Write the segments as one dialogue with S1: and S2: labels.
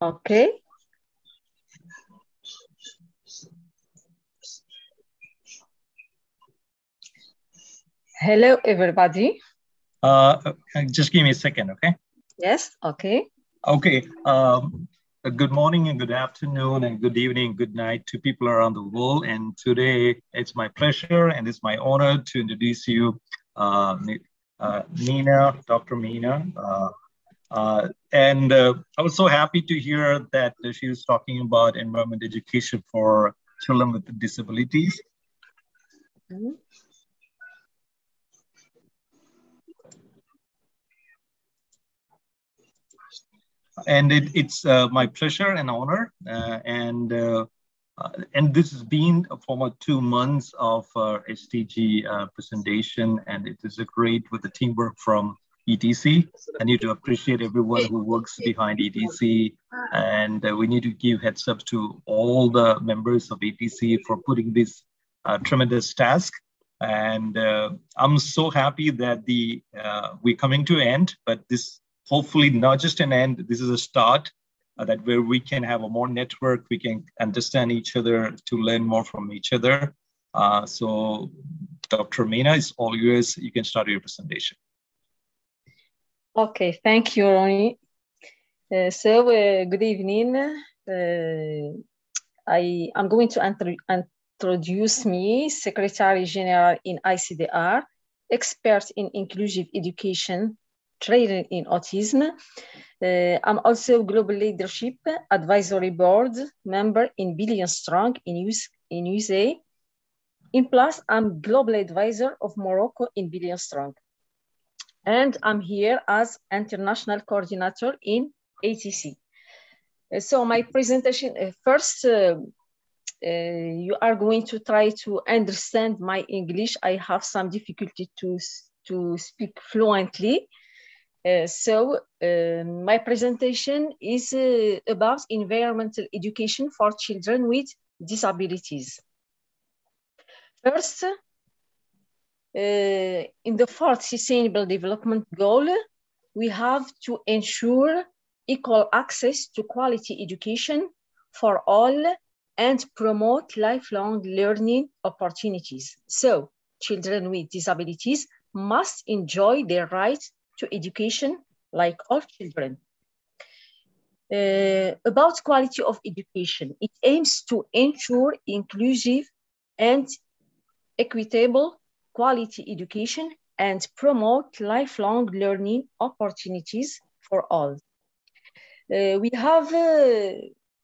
S1: Okay. Hello, everybody.
S2: Just give me a second, okay?
S1: Yes, okay.
S2: Okay. Good morning and good afternoon and good evening, good night to people around the world. And today it's my pleasure and it's my honor to introduce you, Mina, Dr. Mina. I was so happy to hear that she was talking about environment education for children with disabilities.
S1: Mm-hmm.
S2: And it's my pleasure and honor. And this has been for 2 months of SDG presentation, and it is a great with the teamwork from ETC. I need to appreciate everyone who works behind ETC, and we need to give heads up to all the members of ETC for putting this tremendous task. And I'm so happy that we're coming to an end, but this hopefully not just an end, this is a start that where we can have a more network, we can understand each other to learn more from each other. So Dr. Mina, it's all yours. You can start your presentation.
S1: Okay, thank you, Ronnie. Good evening. I'm going to introduce me, Secretary General in ICDR, expert in inclusive education, trainer in autism. I'm also Global Leadership Advisory Board member in Billion Strong in USA. In plus, I'm Global Advisor of Morocco in Billion Strong. And I'm here as International Coordinator in ETC. So my presentation, first, you are going to try to understand my English. I have some difficulty to speak fluently. My presentation is about environmental education for children with disabilities. First, in the fourth Sustainable Development Goal, we have to ensure equal access to quality education for all and promote lifelong learning opportunities. So, children with disabilities must enjoy their right to education like all children. About quality of education, it aims to ensure inclusive and equitable quality education and promote lifelong learning opportunities for all. We have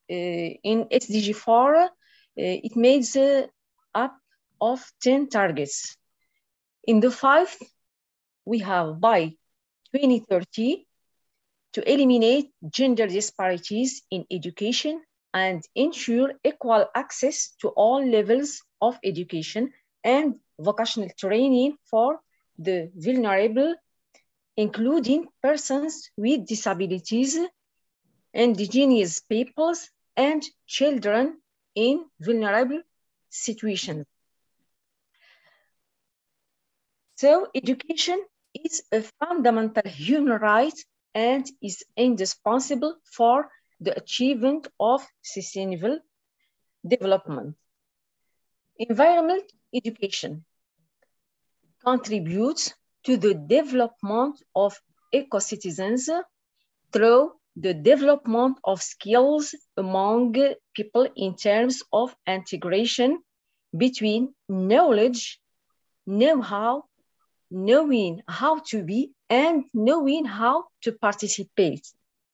S1: in SDG4, it makes up of 10 targets. In the 5th, we have by 2030 to eliminate gender disparities in education and ensure equal access to all levels of education and vocational training for the vulnerable, including persons with disabilities, indigenous peoples, and children in vulnerable situations. So education is a fundamental human right and is indispensable for the achievement of sustainable development. Environmental education contributes to the development of eco-citizens through the development of skills among people in terms of integration between knowledge, know-how, knowing how to be, and knowing how to participate.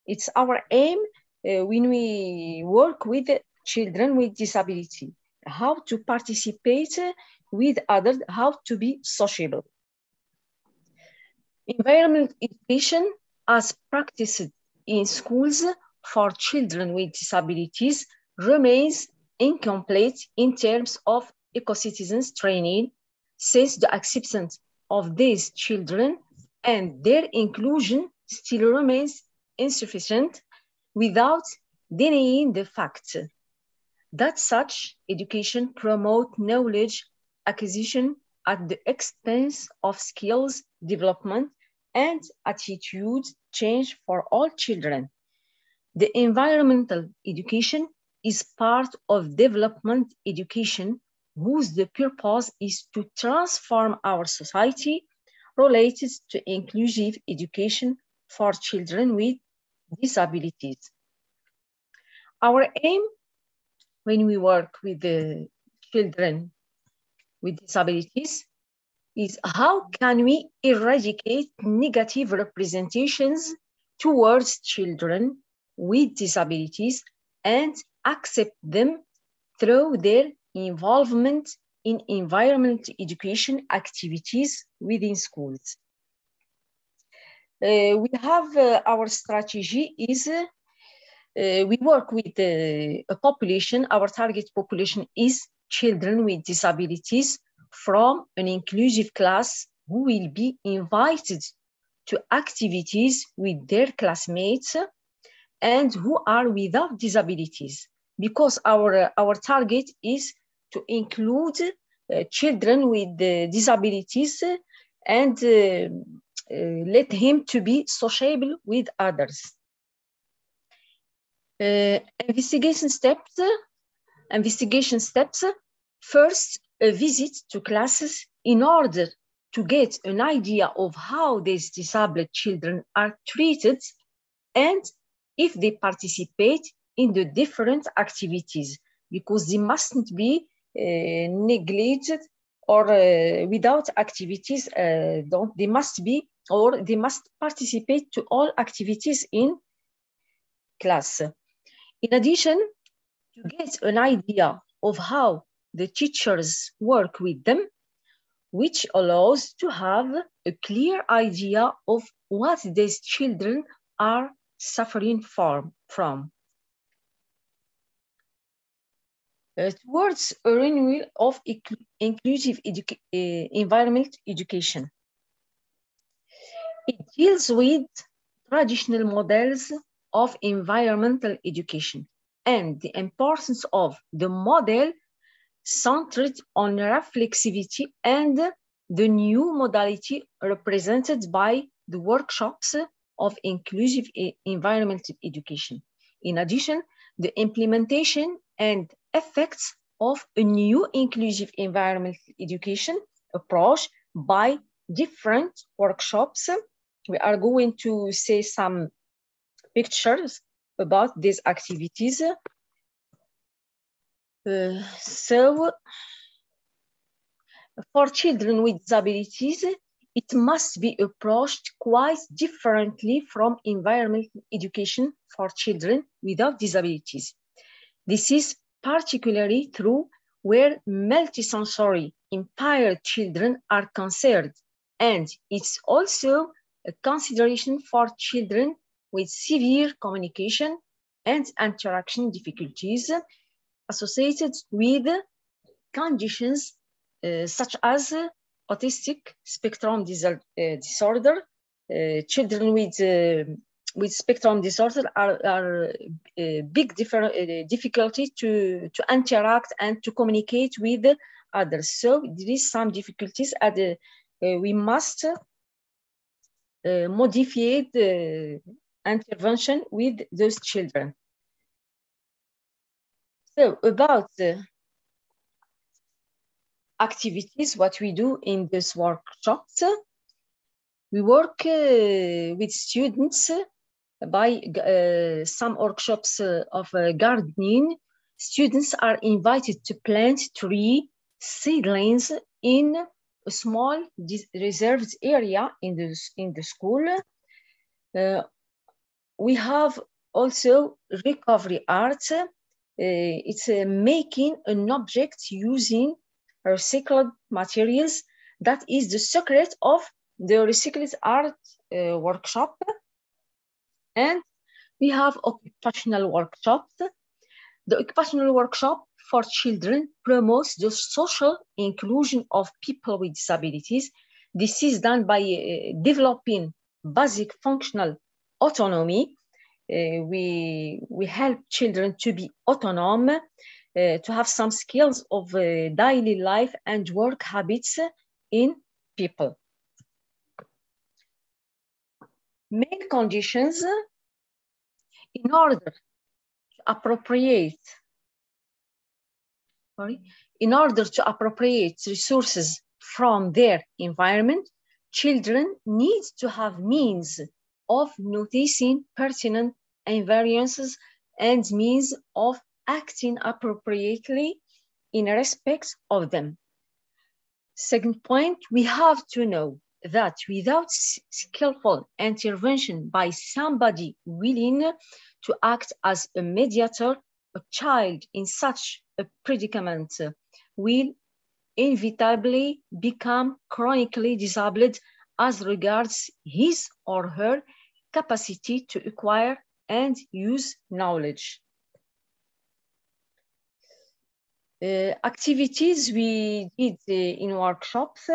S1: It's our aim when we work with children with disability, how to participate with others, how to be sociable. Environmental education as practiced in schools for children with disabilities remains incomplete in terms of eco-citizens training, since the acceptance of these children and their inclusion still remains insufficient, without denying the fact that such education promotes knowledge acquisition at the expense of skills development and attitude change for all children. The environmental education is part of development education, whose the purpose is to transform our society related to inclusive education for children with disabilities. Our aim when we work with the children with disabilities is how can we eradicate negative representations towards children with disabilities and accept them through their involvement in environmental education activities within schools. We have our strategy is we work with a population. Our target population is children with disabilities from an inclusive class who will be invited to activities with their classmates and who are without disabilities, because our target is to include children with disabilities and let him to be sociable with others. Investigation steps. First, a visit to classes in order to get an idea of how these disabled children are treated and if they participate in the different activities, because they mustn't be neglected or without activities. They must be, or they must participate to all activities in class. In addition, to get an idea of how the teachers work with them, which allows to have a clear idea of what these children are suffering from. Towards a renewal of inclusive environment education. It deals with traditional models of environmental education and the importance of the model centered on reflexivity and the new modality represented by the workshops of inclusive environmental education. In addition, the implementation and effects of a new inclusive environmental education approach by different workshops. We are going to see some pictures about these activities. So, for children with disabilities, it must be approached quite differently from environmental education for children without disabilities. This is particularly true where multisensory impaired children are concerned, and it's also a consideration for children with severe communication and interaction difficulties associated with conditions such as autistic spectrum disorder. Children with spectrum disorder are big difficulty to interact and to communicate with others. So there is some difficulties at we must modify the intervention with those children. So about the activities, what we do in this workshops, we work with students by some workshops of gardening. Students are invited to plant 3 seedlings in a small reserved area in the school. We have also recovery art. It's making an object using recycled materials. That is the secret of the recycled art workshop. And we have occupational workshops. The occupational workshop for children promotes the social inclusion of people with disabilities. This is done by developing basic functional autonomy. We help children to be autonomous, to have some skills of daily life and work habits in people. Main conditions In order to appropriate resources from their environment, children need to have means of noticing pertinent invariances and means of acting appropriately in respect of them. Second point, we have to know that without skillful intervention by somebody willing to act as a mediator, a child in such a predicament will inevitably become chronically disabled as regards his or her capacity to acquire and use knowledge. Activities we did in workshops.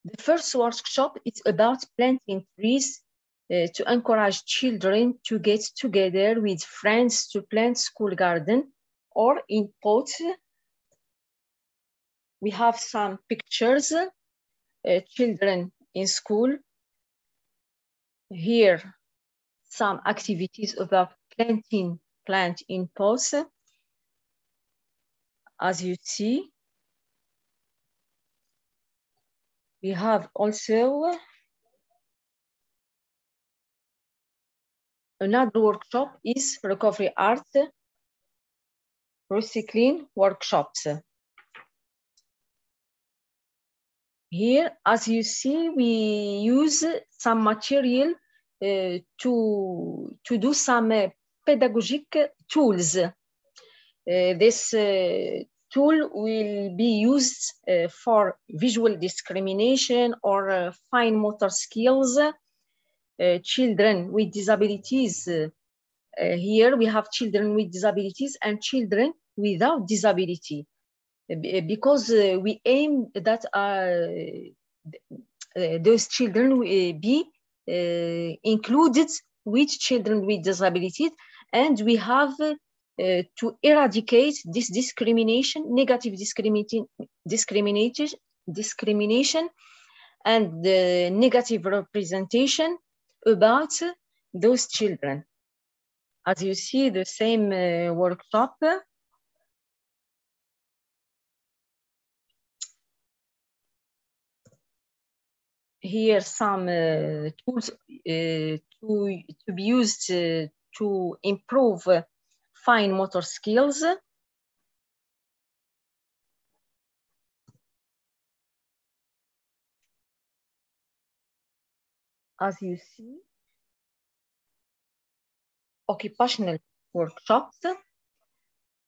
S1: The first workshop is about planting trees to encourage children to get together with friends to plant school garden or in pots. We have some pictures, children in school. Here, some activities about planting plant in pots. As you see, we have also another workshop is recovery art, recycling workshops. Here, as you see, we use some material to do some pedagogic tools. This tool will be used for visual discrimination or fine motor skills. Children with disabilities. Here we have children with disabilities and children without disability. Because we aim that those children will be included with children with disabilities, and we have to eradicate this discrimination, negative discrimination and the negative representation about those children. As you see, the same workshop. Here some tools to be used to improve fine motor skills. As you see, occupational workshops.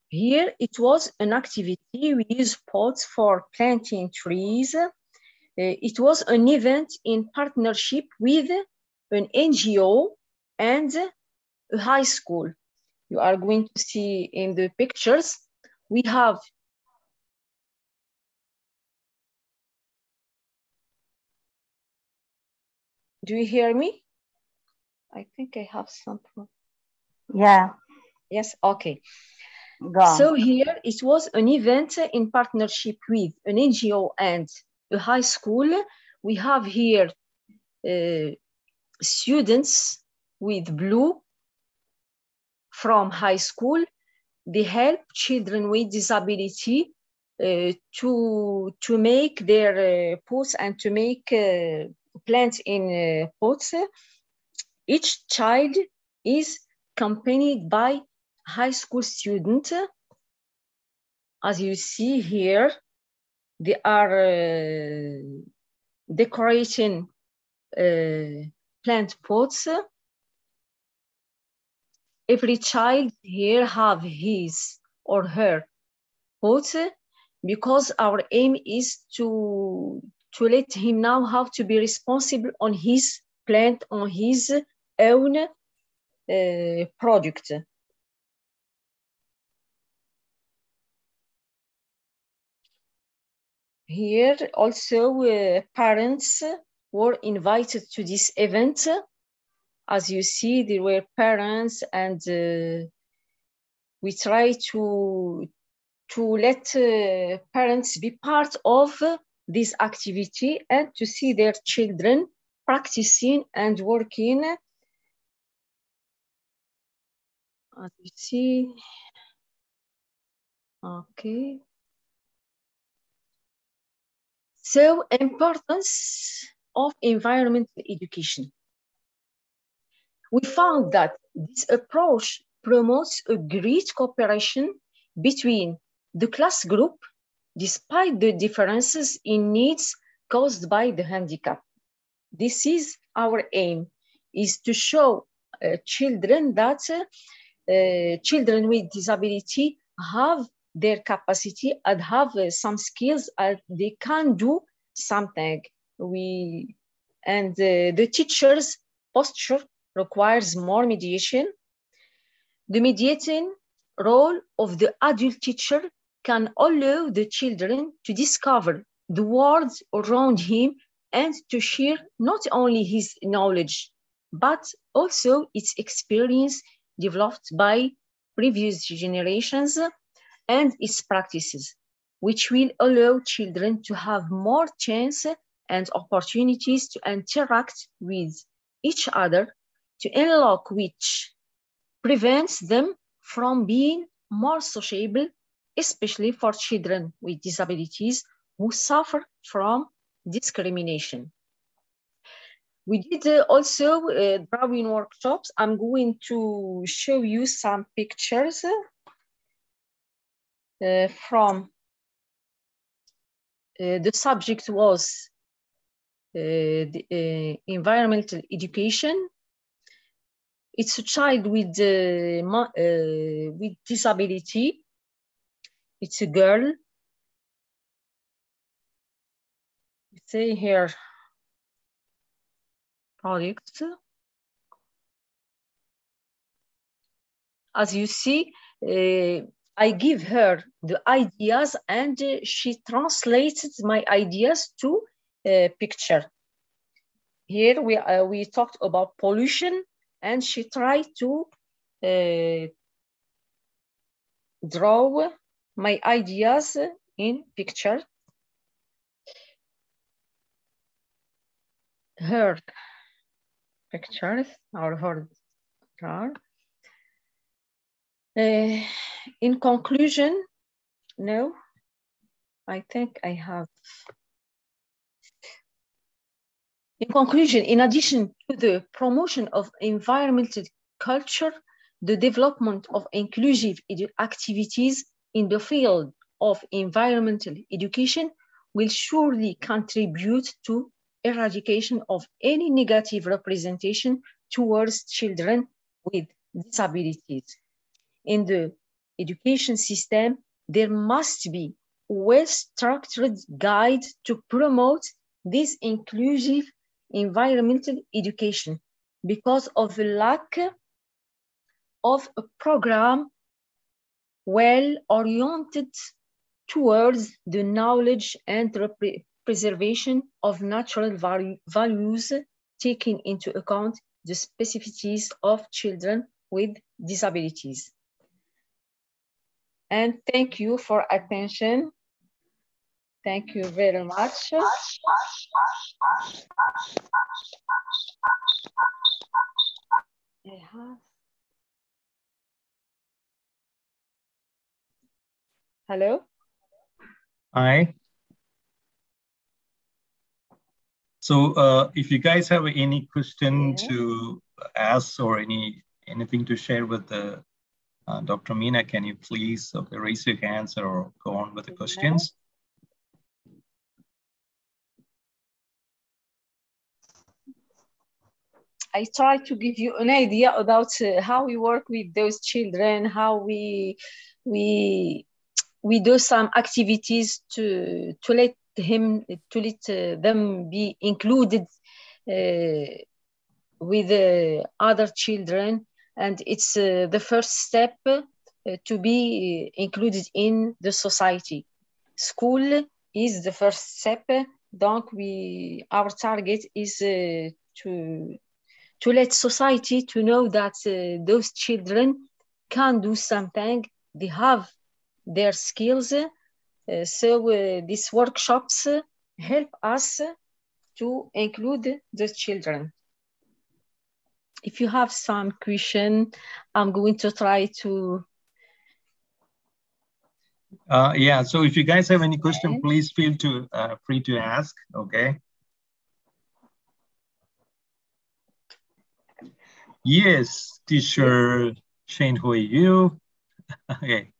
S1: Here it was an activity. We use pots for planting trees. It was an event in partnership with an NGO and a high school. You are going to see in the pictures, we have do you hear me? I think I have some problem.
S3: Yeah.
S1: Yes, okay.
S3: Go on.
S1: So here it was an event in partnership with an NGO and a high school. We have here students with blue from high school. They help children with disability to make their pots and to make plants in pots. Each child is accompanied by high school student. As you see here, they are decorating plant pots. Every child here have his or her pot, because our aim is to let him know how to be responsible on his plant, on his own product. Here also parents were invited to this event. As you see, there were parents, and we try to let parents be part of this activity and to see their children practicing and working as you see. Okay. So, importance of environmental education. We found that this approach promotes a great cooperation between the class group, despite the differences in needs caused by the handicap. This is our aim, is to show children that children with disability have their capacity and have some skills and they can do something. The teacher's posture requires more mediation. The mediating role of the adult teacher can allow the children to discover the world around him and to share not only his knowledge, but also its experience developed by previous generations and its practices, which will allow children to have more chance and opportunities to interact with each other, to unlock which prevents them from being more sociable, especially for children with disabilities who suffer from discrimination. We did also drawing workshops. I'm going to show you some pictures from the subject was environmental education. It's a child with disability. It's a girl. Say here, products. As you see, I give her the ideas and she translated my ideas to a picture. Here we talked about pollution and she tried to draw my ideas in picture. Her pictures or her draw. In conclusion, no, I think I have. In conclusion, in addition to the promotion of environmental culture, the development of inclusive activities in the field of environmental education will surely contribute to eradication of any negative representation towards children with disabilities. In the education system, there must be a well-structured guide to promote this inclusive environmental education because of the lack of a program well-oriented towards the knowledge and preservation of natural values, taking into account the specificities of children with disabilities. And thank you for attention. Thank you very much. Hello.
S2: Hi. So if you guys have any question to ask or anything to share with the Dr. Mina, can you please raise your hands or go on with the questions?
S1: I try to give you an idea about how we work with those children, how we do some activities to let them be included with other children, and it's the first step to be included in the society. School is the first step. Donc our target is to let society to know that those children can do something. They have their skills. So these workshops help us to include the children. if you have some question, I'm going to try to.
S2: Yeah, so if you guys have any question, please feel free to ask, okay? Yes, teacher Shane Hui Yu. Okay.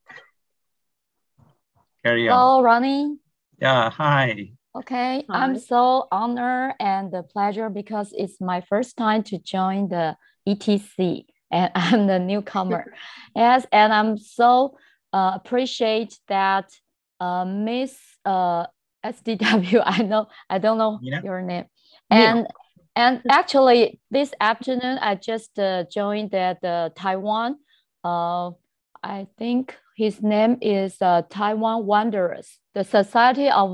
S2: Carry on.
S4: Hello, Ronnie.
S2: Yeah, hi.
S4: Okay,
S1: Hi.
S4: I'm so honored and the pleasure because it's my first time to join the ETC and I'm the newcomer. Yes, and I'm so appreciate that Miss SDW, I don't know your name. And actually this afternoon I just joined the Taiwan. I think his name is Taiwan Wanderers, the Society of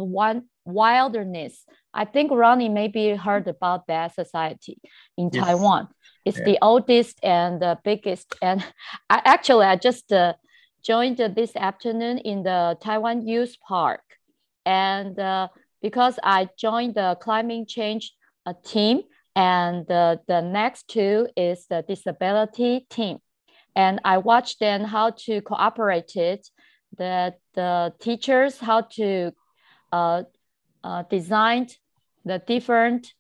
S4: Wilderness. I think Ronnie maybe heard about that society in Taiwan. It's the oldest and the biggest. And I just joined this afternoon in the Taiwan Youth Park. And because I joined the climate change team, and the next two is the disability team. And I watched them how to cooperate it, the teachers, how to design the different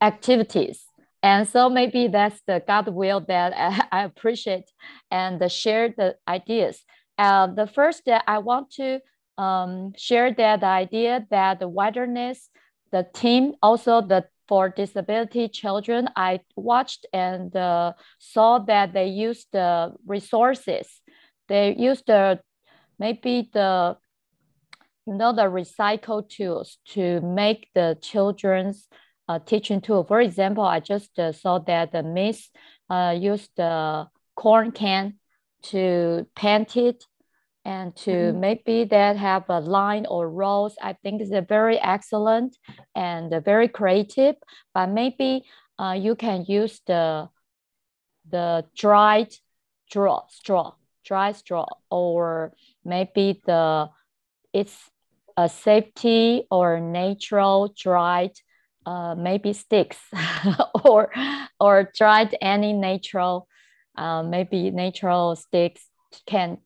S4: activities. And so maybe that's the God will that I appreciate and share the ideas. The first that I want to share that the idea that the wilderness, the team, also for disability children, I watched and saw that they use the resources. They use maybe the recycled tools to make the children's teaching tool. For example, I just saw that the Miss used the corn can to paint it and to maybe that have a line or rows. I think is a very excellent and very creative, but maybe you can use the dried straw, or maybe it's a safety or natural dried maybe sticks or dried any natural maybe natural sticks can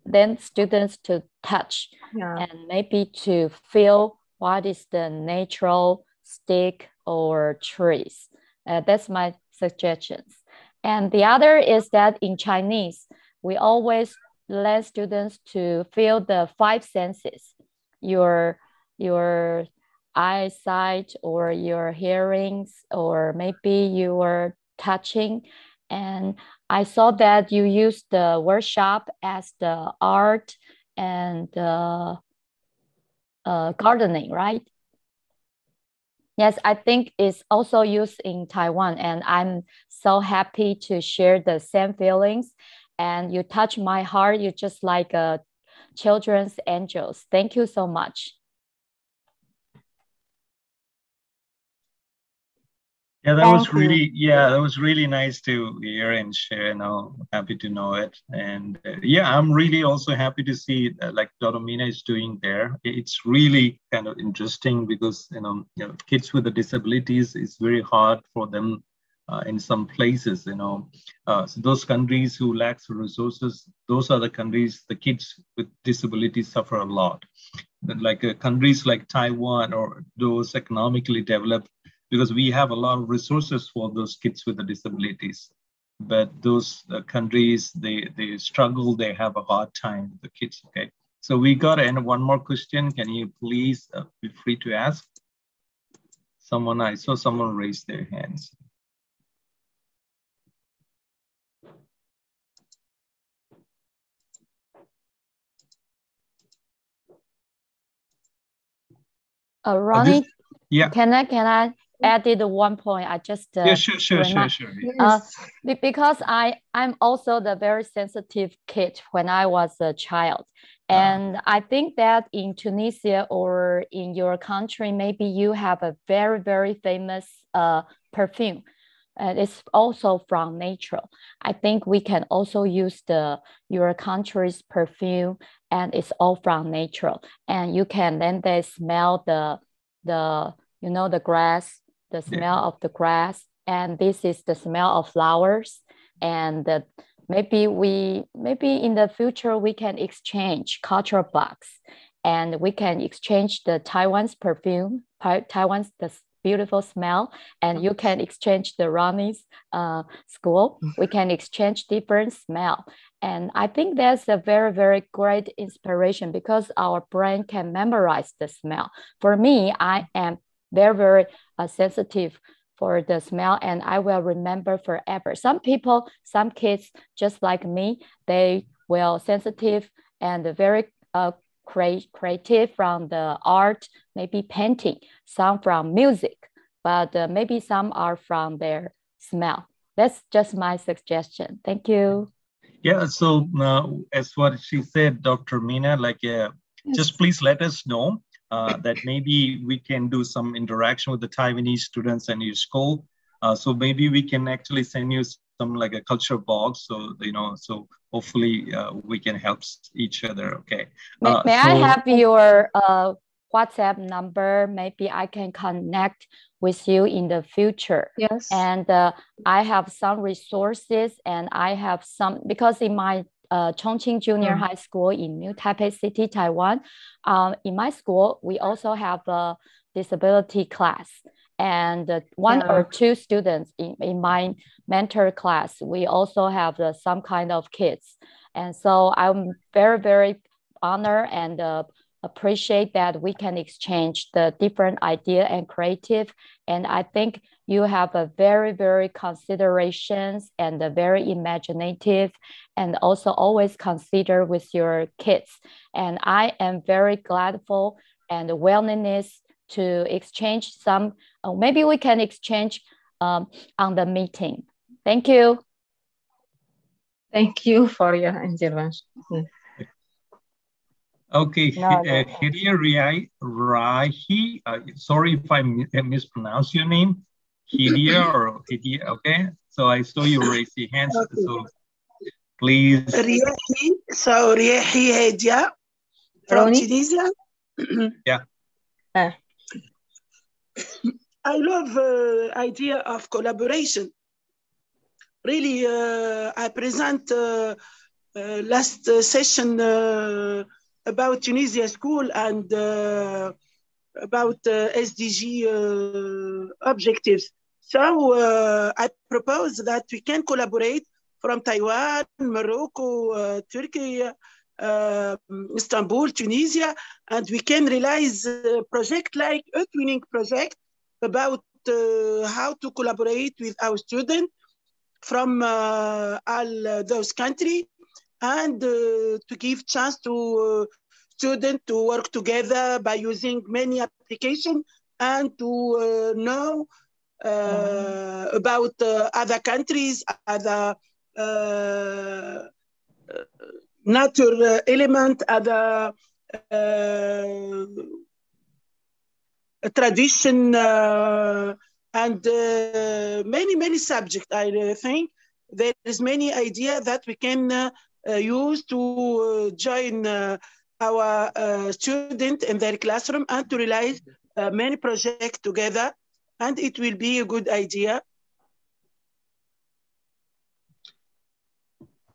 S4: then students to touch and maybe to feel what is the natural stick or trees. That's my suggestions. And the other is that in Chinese, we always let students to feel the five senses, your eyesight or your hearings or maybe your touching. And I saw that you use the workshop as the art and gardening, right? Yes, I think it's also used in Taiwan, and I'm so happy to share the same feelings. And you touch my heart. You're just like children's angels. Thank you so much.
S2: Yeah, that was really nice to hear and share. Happy to know it. And I'm really also happy to see like Dr. Mina is doing there. It's really kind of interesting because kids with the disabilities, it's very hard for them in some places. So those countries who lack resources, those are the countries the kids with disabilities suffer a lot. Like countries like Taiwan or those economically developed, because we have a lot of resources for those kids with the disabilities. But those countries, they struggle, they have a hard time with the kids, okay? So we got one more question. Can you please be free to ask? I saw someone raise their hands.
S4: Ronnie, can I added 1 point. I just
S2: sure.
S4: Yes. Because I'm also the very sensitive kid when I was a child, and I think that in Tunisia or in your country, maybe you have a very, very famous perfume. It's also from nature. I think we can also use your country's perfume, and it's all from nature. And you can then they smell the grass the smell of the grass, and this is the smell of flowers. And maybe in the future we can exchange cultural blocks, and we can exchange the Taiwan's perfume, Taiwan's the beautiful smell, and you can exchange the Ronnie's school. We can exchange different smell. And I think that's a very, very great inspiration because our brain can memorize the smell. For me, I am very, very sensitive for the smell, and I will remember forever. Some people, some kids, just like me, they will sensitive and very creative from the art, maybe painting, some from music, but maybe some are from their smell. That's just my suggestion. Thank you.
S2: Yeah, so as what she said, Dr. Mina, like, just please let us know that maybe we can do some interaction with the Taiwanese students and your school. So maybe we can actually send you some like a culture box. So, you know, so hopefully we can help each other. Okay.
S4: May I have your WhatsApp number? Maybe I can connect with you in the future.
S1: Yes.
S4: And I have some resources, and I have some, because in my Chongqing Junior High School in New Taipei City, Taiwan, in my school, we also have a disability class. And one or two students in my mentor class, we also have some kind of kids. And so I'm very, very honored and appreciate that we can exchange the different idea and creative. And I think you have a very, very considerations and a very imaginative, and also always consider with your kids. And I am very gladful and willingness to exchange some, maybe we can exchange on the meeting. Thank you.
S1: Thank you for your intervention.
S2: Okay, Hidia Rahi, sorry if I mispronounce your name. Hidia or Hidia, okay? So I saw you raise your hands, okay. So please.
S5: Riahi, so Riahi Hidia from Tunisia.
S2: Yeah.
S5: I love the idea of collaboration. Really, I present last session about Tunisia school and about SDG objectives. So I propose that we can collaborate from Taiwan, Morocco, Turkey, Istanbul, Tunisia, and we can realize a project like a twinning project about how to collaborate with our students from all those countries, and to give chance to students to work together by using many applications and to know about other countries, other natural element, other tradition, and many subjects. I think there is many idea that we can use to join our students in their classroom and to realize many projects together, and it will be a good idea.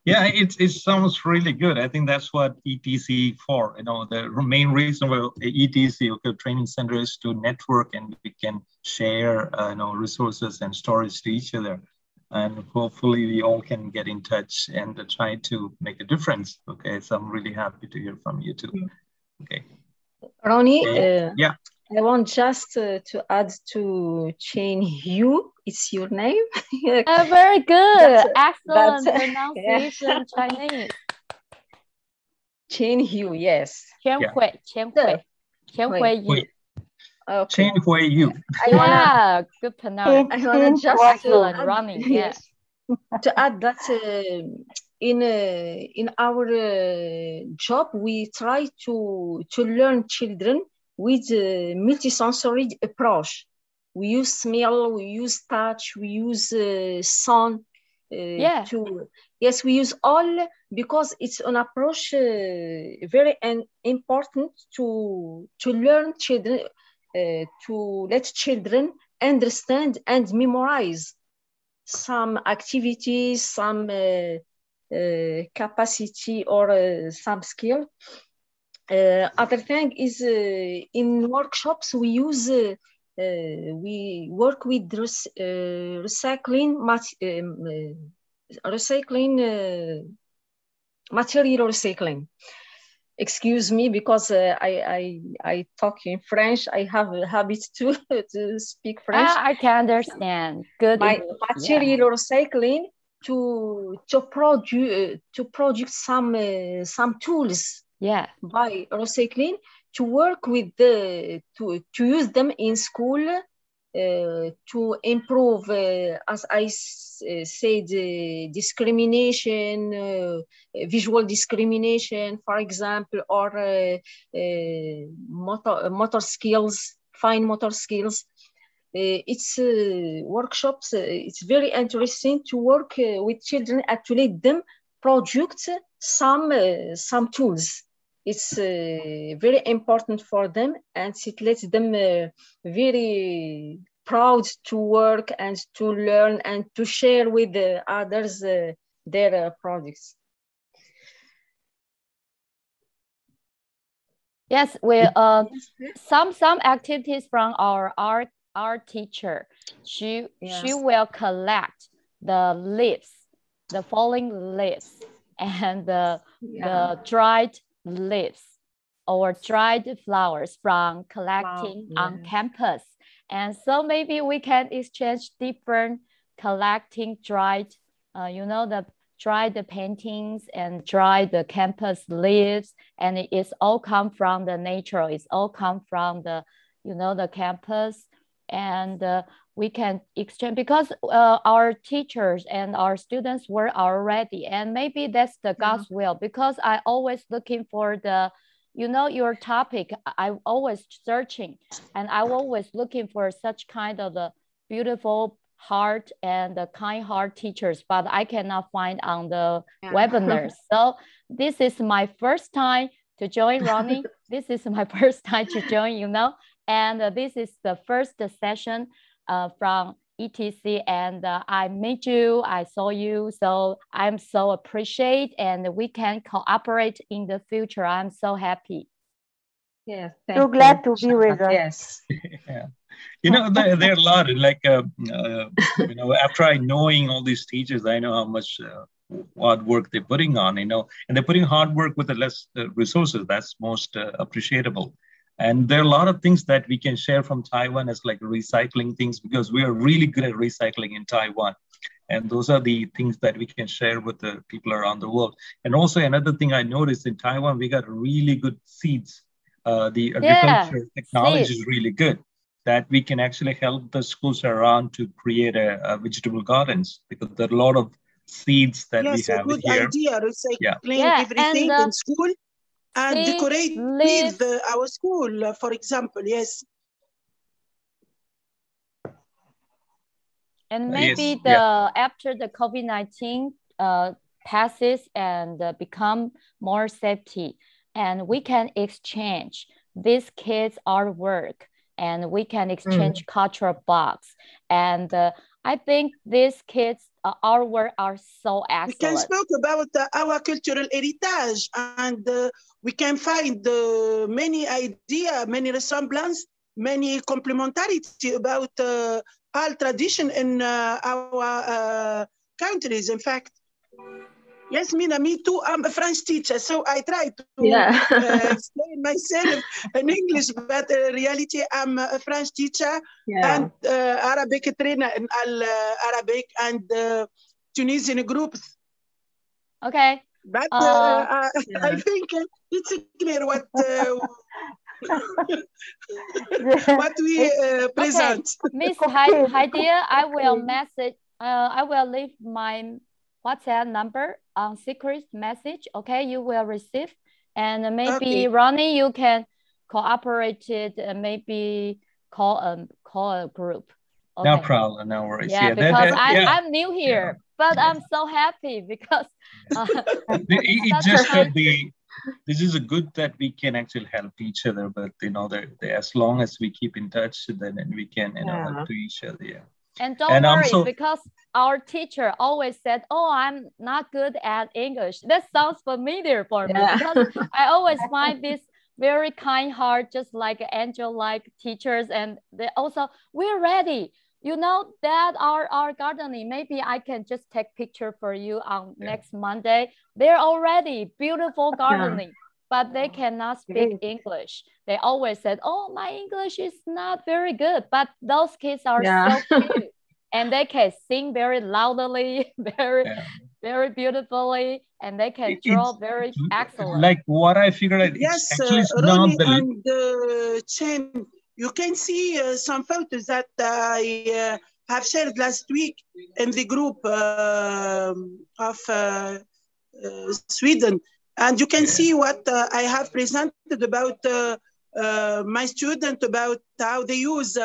S2: Yeah, it sounds really good. I think that's what ETC4, you know, the main reason why ETC, okay, training center, is to network and we can share, you know, resources and stories to each other. And hopefully we all can get in touch and try to make a difference. Okay, so I'm really happy to hear from you too. Okay.
S1: Ronnie,
S2: yeah.
S1: I want just to add to Chen Yu. It's your name.
S4: Very good. Excellent pronunciation, Chinese.
S1: Chen Yu, yes.
S4: Chen Hui Yu.
S2: Okay. Chen Hui Yu.
S4: Good pronunciation.
S1: I want to just
S4: excellent running.
S1: Yes. To add that in our job, we try to learn children with a multisensory approach. We use smell, we use touch, we use sound. Yes, we use all, because it's an approach very important to learn children, to let children understand and memorize some activities, some capacity or some skill. Other thing is in workshops we use we work with recycling material recycling. Excuse me, because I talk in French. I have a habit to speak French.
S4: I can understand. Good.
S1: Material recycling to produce some tools.
S4: Yeah.
S1: By recycling, to work with to use them in school to improve, as I said, discrimination, visual discrimination, for example, or motor skills, fine motor skills. It's workshops. It's very interesting to work with children and to let them produce some tools. It's very important for them, and it lets them very proud to work and to learn and to share with others their products.
S4: Yes, we some activities from our art teacher. She will collect the leaves, the falling leaves, and the dried leaves or dried flowers from collecting on campus. And so maybe we can exchange different collecting dried, the dried paintings and dried the campus leaves, and it's all come from the nature. It's all come from the, the campus, and we can exchange because our teachers and our students were already, and maybe that's the God's will, because I always looking for the, your topic. I'm always searching, and I'm always looking for such kind of the beautiful heart and the kind heart teachers, but I cannot find on the webinars. So this is my first time to join, Ronnie. This is my first time to join, and this is the first session from ETC, and I met you, I saw you, so I'm so appreciate, and we can cooperate in the future. I'm so happy.
S1: Yeah,
S3: so glad to be with us.
S1: Yes.
S2: Yeah. There are a lot, like, after I knowing all these teachers, I know how much hard work they're putting on, and they're putting hard work with the less resources. That's most appreciable. And there are a lot of things that we can share from Taiwan as like recycling things, because we are really good at recycling in Taiwan. And those are the things that we can share with the people around the world. And also another thing I noticed in Taiwan, we got really good seeds. The agriculture technology is really good, that we can actually help the schools around to create a vegetable gardens, because there are a lot of seeds that we have
S5: good
S2: here.
S5: Idea, recycling everything in school and decorate with our school, for example. Yes.
S4: And maybe after the COVID-19 passes and become more safety, and we can exchange these kids' artwork, and we can exchange cultural box. And I think these kids' artwork are so excellent.
S5: We can speak about our cultural heritage, and we can find many ideas, many resemblance, many complementarity about all tradition in our countries, in fact. Yes, Mina, me too. I'm a French teacher, so I try to explain myself in English, but in reality, I'm a French teacher and Arabic trainer in Arabic and Tunisian groups.
S4: Okay.
S5: But I think it's clear what what we present.
S4: Miss Heidi, I will message. I will leave my WhatsApp number on secret message. Okay, you will receive, and maybe Ronnie, you can cooperate it. Maybe call a group. Okay.
S2: No problem, no worries.
S4: Yeah, because I'm new here, but I'm so happy because
S2: it just this is a good that we can actually help each other, but as long as we keep in touch, then we can help to each other. Yeah.
S4: And don't worry, because our teacher always said, "Oh, I'm not good at English." That sounds familiar for me, because I always find this very kind heart, just like angel-like teachers, and they also, we're ready. You know that our gardening, maybe I can just take picture for you on next Monday. They're already beautiful gardening, but they cannot speak English. They always said, "Oh, my English is not very good," but those kids are so cute, and they can sing very loudly, very beautifully, and they can draw very excellent.
S2: Like what I figured out,
S5: yes,
S2: actually
S5: Ronnie and Chen, you can see some photos that I have shared last week in the group of Sweden. And you can see what I have presented about my student, about how they use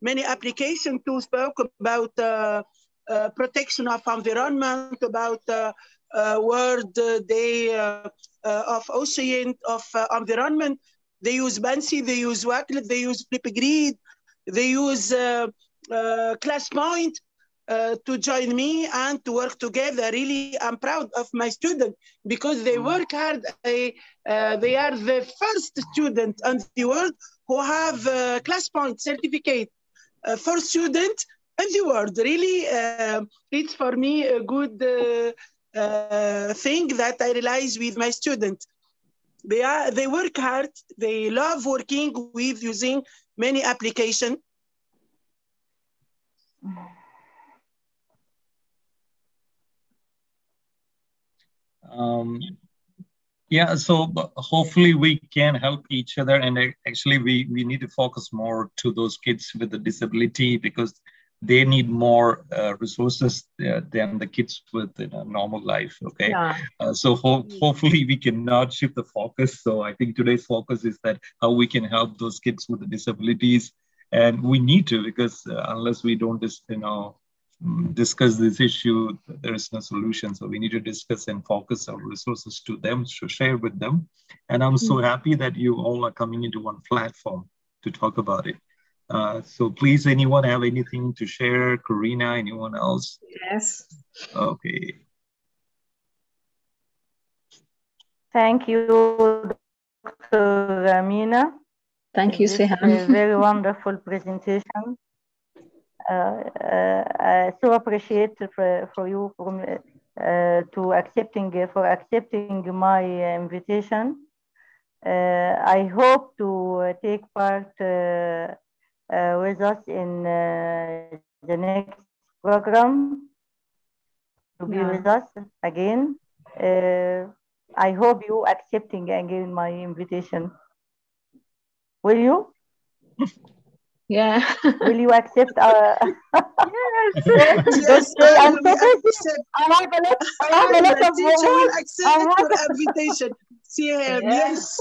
S5: many applications to spoke about protection of environment, about World Day of Ocean, of environment. They use Bansi, they use Wacklet, they use Flipgrid, they use Class Point to join me and to work together. Really, I'm proud of my students because they work hard. They are the first student in the world who have Class Point certificate for student in the world. Really, it's for me a good thing that I realize with my students. They work hard. They love working with using many applications.
S2: Yeah, so hopefully we can help each other, and actually we need to focus more to those kids with a disability, because they need more resources than the kids with normal life. Okay, so hopefully we cannot shift the focus. So I think today's focus is that how we can help those kids with the disabilities, and we need to, because unless we don't discuss this issue, there is no solution. So we need to discuss and focus our resources to them, to share with them. And I'm so happy that you all are coming into one platform to talk about it. So please, anyone have anything to share? Karina, anyone else?
S1: Yes.
S2: Okay.
S3: Thank you, Dr. Mina.
S1: Thank you, Siham.
S3: A very wonderful presentation. So appreciate for you for accepting my invitation. I hope to take part with us in the next program, to be with us again. I hope you accepting again my invitation. Will you?
S1: Yeah.
S3: Will you accept?
S5: Yes.
S3: Don't say I'm so busy. I have a lot of
S5: teacher will
S3: work.
S5: accept your invitation. See him. Yes.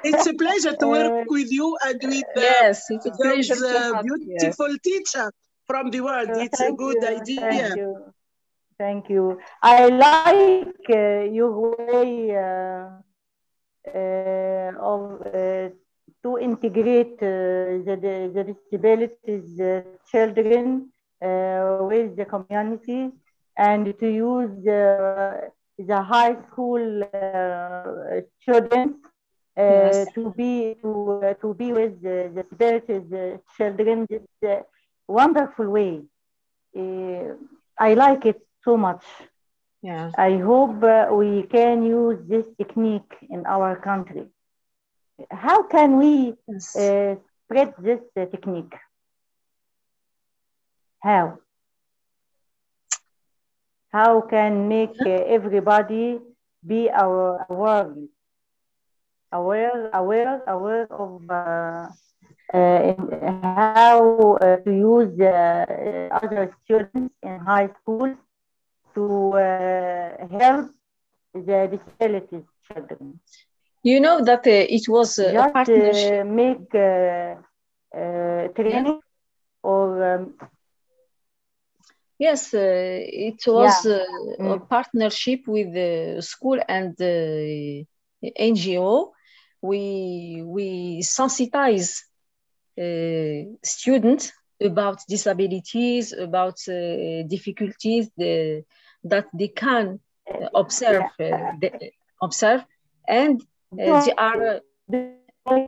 S5: It's a pleasure to work with you and with
S1: it's a pleasure to
S5: beautiful teacher from the world. It's a good idea.
S3: Thank you. I like your way of to integrate the disabilities children with the community, and to use the high school students to be with the disabilities children. This wonderful way. I like it so much.
S1: Yeah.
S3: I hope we can use this technique in our country. How can we spread this technique? How? How can make everybody be aware of how to use other students in high school to help the disabilities children?
S1: You know that it was a partnership.
S3: Make training or
S1: Yes, it was a partnership with the school and the NGO. We sensitize students about disabilities, about difficulties that they can observe, observe, and they are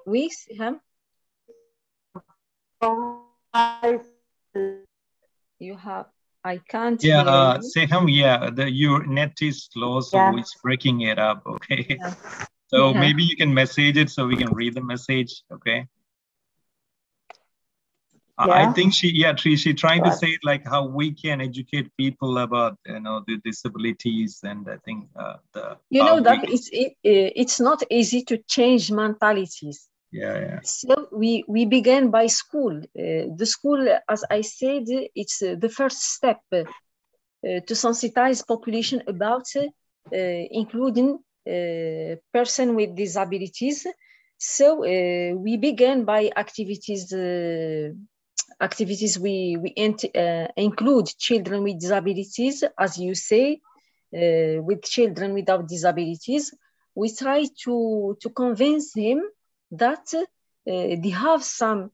S1: with him. You have. I can't hear you.
S2: Seham, your net is slow, so it's breaking it up, okay? Yeah. So maybe you can message it so we can read the message, okay? I think she trying to say like how we can educate people about, you know, the disabilities, and I think
S1: that it's not easy to change mentalities.
S2: Yeah.
S1: So we began by school. The school, as I said, it's the first step to sensitize population about including person with disabilities. So we began by activities. We include children with disabilities, as you say, with children without disabilities. We try to convince him that they have some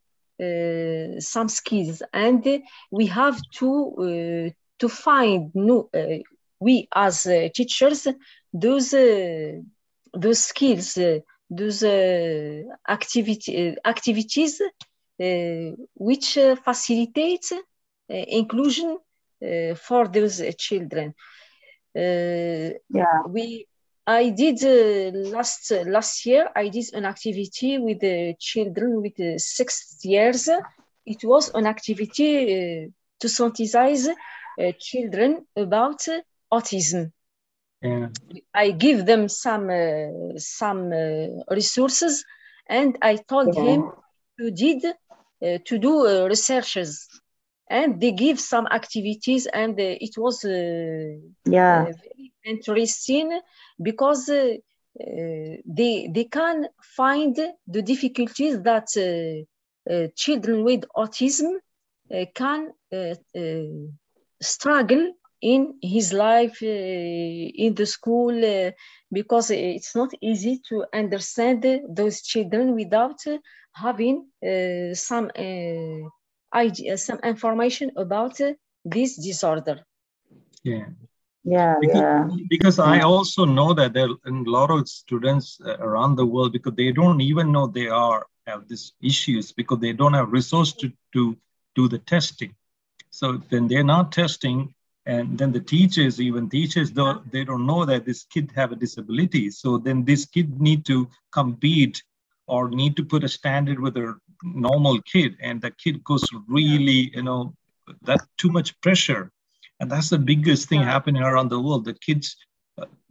S1: skills, and we have to find new. We as teachers, those skills, those activities which facilitate inclusion for those children. I did last year. I did an activity with the children with 6 years. It was an activity to sensitize children about autism.
S2: Yeah.
S1: I give them some resources, and I told him to do researches, and they give some activities, and it was very interesting because they can find the difficulties that children with autism can struggle in his life, in the school, because it's not easy to understand those children without having some idea, some information about this disorder.
S2: Because I also know that there are a lot of students around the world, because they don't even know they have these issues, because they don't have resource to do the testing. So then they're not testing, and then the teachers, they don't know that this kid have a disability. So then this kid need to compete or need to put a standard with a normal kid, and the kid goes really, that's too much pressure. And that's the biggest thing happening around the world. The kids,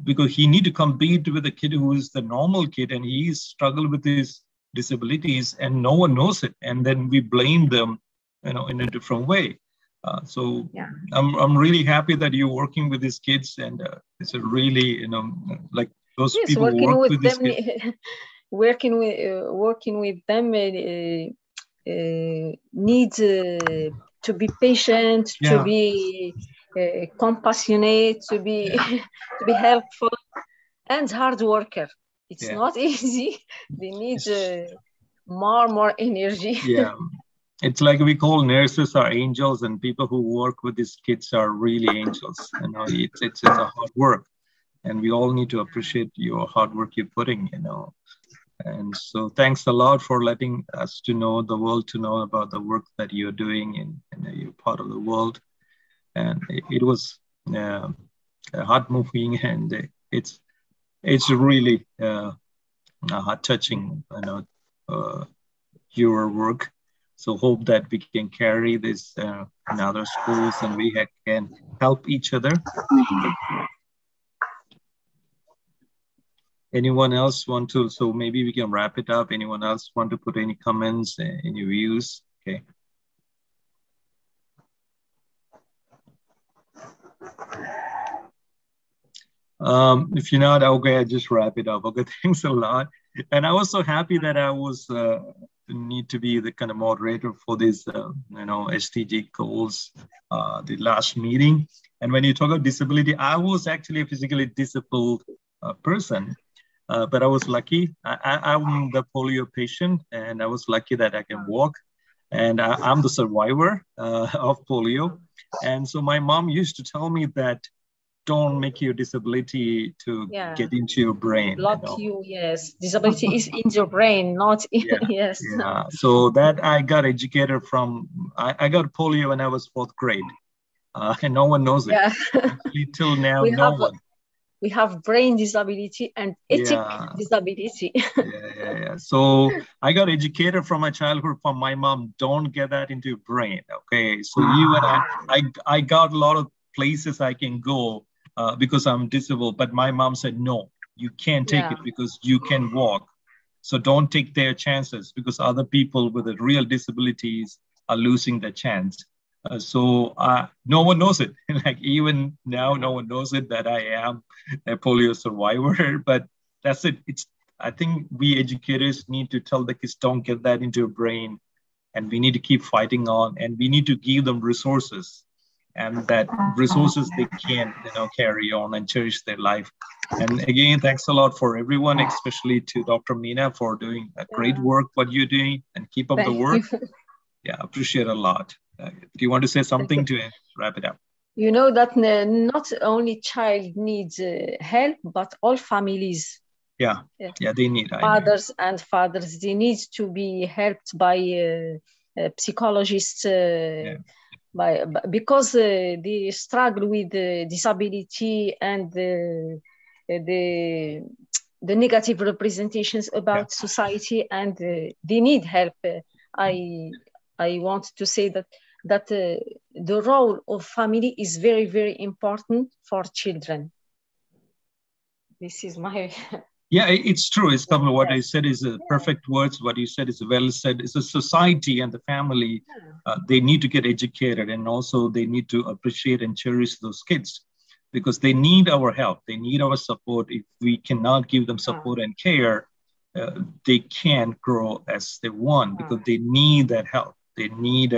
S2: because he need to compete with a kid who is the normal kid, and he's struggled with his disabilities, and no one knows it. And then we blame them, in a different way. I'm really happy that you're working with these kids, and it's a really, like those people who work with these kids.
S1: Working with them needs to be patient, to be compassionate, to be helpful, and hard worker. It's not easy. They need more energy.
S2: It's like we call nurses are angels, and people who work with these kids are really angels. It's a hard work, and we all need to appreciate your hard work you're putting. And so thanks a lot for letting us the world to know about the work that you're doing, and you're part of the world. And it was heart moving, and it's really heart touching, your work. So hope that we can carry this in other schools, and we can help each other. Anyone else want to? So maybe we can wrap it up. Anyone else want to put any comments, any views? Okay. If you're not, okay, I just wrap it up. Okay, thanks a lot. And I was so happy that I was need to be the kind of moderator for this, SDG goals, the last meeting. And when you talk about disability, I was actually a physically disabled person, but I was lucky. I'm the polio patient, and I was lucky that I can walk. And I'm the survivor of polio. And so my mom used to tell me that don't make your disability to get into your brain.
S1: Yes. Disability is in your brain, not in, yes.
S2: Yeah. So that I got educated from, I got polio when I was 4th grade. And no one knows it. Actually, till now, no one.
S1: We have brain disability and ethic disability.
S2: So I got educated from my childhood from my mom, don't get that into your brain. Okay. So even I got a lot of places I can go because I'm disabled, but my mom said, no, you can't take it because you can walk. So don't take their chances because other people with the real disabilities are losing their chance. So no one knows it. Like even now, no one knows it that I am a polio survivor. But that's it. I think we educators need to tell the kids don't get that into your brain, and we need to keep fighting on, and we need to give them resources, and that resources they can carry on and cherish their life. And again, thanks a lot for everyone, especially to Dr. Mina for doing a great work what you're doing, and keep up the work. Yeah, appreciate a lot. Do you want to say something to wrap it up?
S1: You know that not only child needs help, but all families.
S2: Yeah, they need
S1: mothers and fathers. They need to be helped by psychologists, because they struggle with disability and the negative representations about society, and they need help. I want to say that the role of family is very, very important for children. This is my...
S2: Yeah, it's true. It's what I said is perfect words. What you said is well said. It's a society and the family. They need to get educated, and also they need to appreciate and cherish those kids because they need our help. They need our support. If we cannot give them support and care, they can't grow as they want because they need that help. They need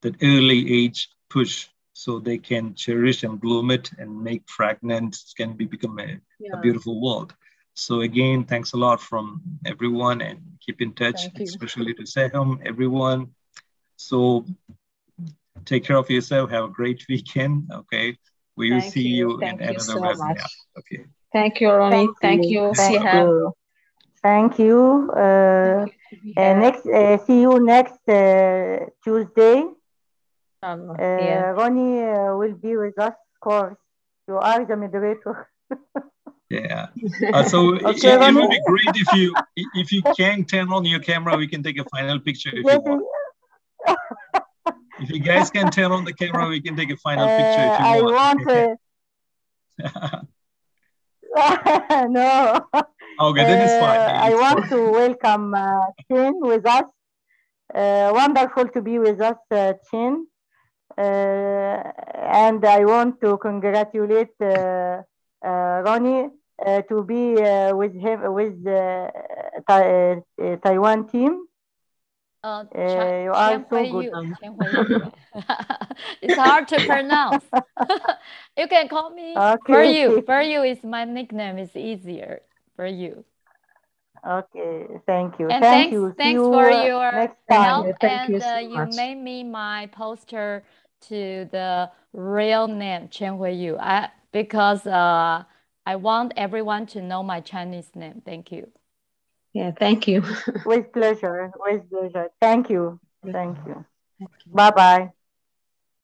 S2: that early age push so they can cherish and bloom it and make fragments can become a beautiful world. So again, thanks a lot from everyone, and keep in touch, especially to Seham, everyone. So take care of yourself. Have a great weekend. Okay. We will see you in another webinar. Okay.
S1: Thank you, Ronnie. Thank you, Seham.
S3: Thank you. See you next Tuesday. Ronnie will be with us, of course. You are the moderator.
S2: Yeah. So it would be great if you can turn on your camera. We can take a final picture if you want. If you guys can turn on the camera, we can take a final picture if you want.
S3: No.
S2: Okay, then it's fine.
S3: I want to welcome Chin with us. Wonderful to be with us, Chin. And I want to congratulate Ronnie to be with him with Taiwan team. You are so good.
S4: It's hard to pronounce. You can call me For You is my nickname. It's easier for you.
S3: Okay, thank you.
S4: And thanks for your help. And you made me my poster to the real name Chen Hui-Yu. Because I want everyone to know my Chinese name. Thank you.
S1: Yeah, thank you.
S3: With pleasure. With pleasure. Thank you. Thank you. Bye-bye.